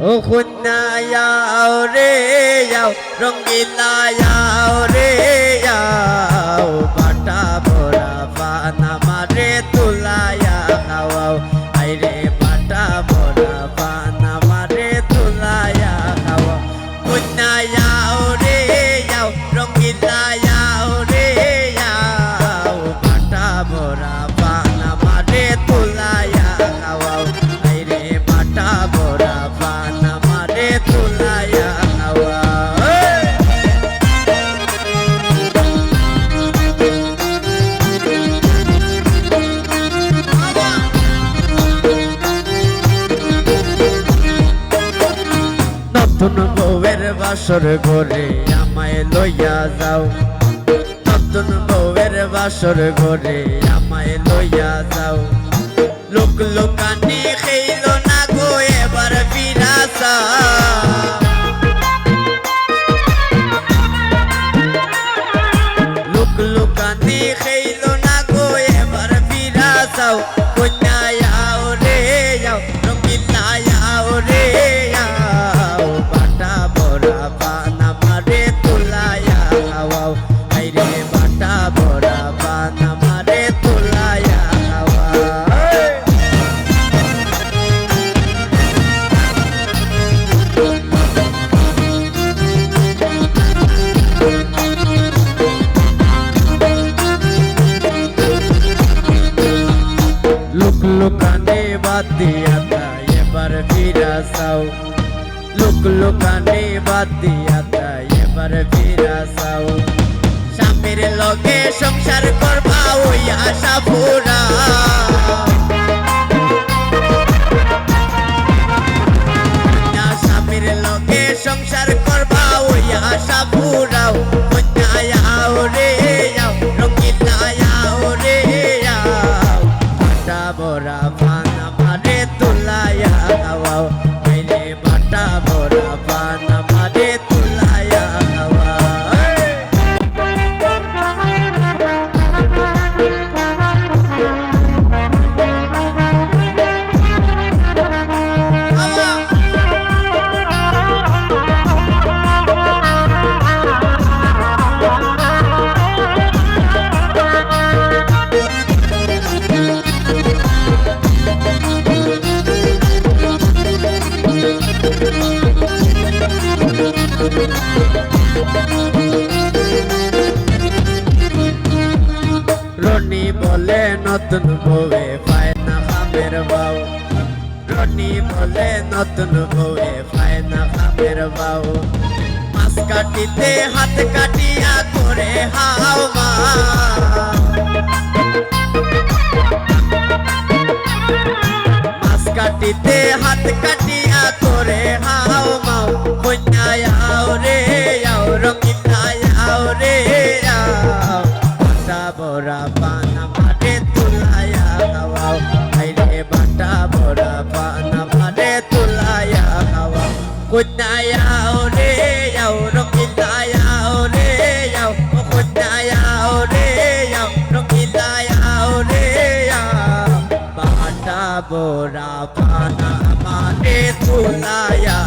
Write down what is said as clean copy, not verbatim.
ও খুন্নায়াও রে যাও রঙ্গিলা যাও রে যাও বাটা ভরা পানা মারে তুলায়া খাওয়াও আইরে বাটা ভরা পানা মারে তুলায়া খাওয়াও খুন্নায়াও রে যাও রঙ্গিলা যাও রে যাও বাটা ভরা পানা মারে তুলায়া খাওয়াও আইরে বাটা ভরা পানা মারে তুলায়া খাওয়াও নতুন বউয়ের বাসর ঘরে আমায় লইয়া যাও নতুন বউয়ের বাসর ঘরে আমায় লইয়া যাও লোক লোকানি খেইল না গো এবার ফিরাসা লোক লোকানি খেইল না গো এবার ফিরাসাও কন্যায়াও রে যাও রঙ্গিলায়াও রে যাও বাটা ভরা পানা মারে তুলায়া খাওয়াও আইরে বাটা ভরা পানা মারে তুলায়া খাওয়াও লোক লোকানে বাদ দিয়া তাই এবার ফিরাসাও লোক লোকানে বাদ দিয়া তাই এবার ফিরাসাও স্বামীর লগে সংসার করবা ওই আশা পুরা স্বামীর লগে সংসার করবা ওই আশা পুরাও কন্যায়াও রে যাও রঙ্গিলায়াও রে যাও বাটা ভরা পানা মারে তুলায়া খাওয়াও আইরে বাটা ভরা পানা মারে তুলায়া খাওয়াও রনি বলে নতুন বউয়ে পায় না খামের বাউ রনি বলে নতুন বউয়ে পায় না খামের বাউ মাছ কাটিতে হাত কাটিয়া করে হাও মা মাছ কাটিতে হাত কাটিয়া করে হাও মাও কন্যায়াও রে যাও রঙ্গিলায়াও রে যাও বাটা ভরা পানা মারে তুলায়া খাওয়াও আইরে বাটা ভরা পানা মারে তুলায়া খাওয়াও কন্যায়াও রে যাও রঙ্গিলায়াও রে যাও কন্যায়াও রে যাও রঙ্গিলায়াও রে যাও বাটা ভরা পানা মারে তুলায়া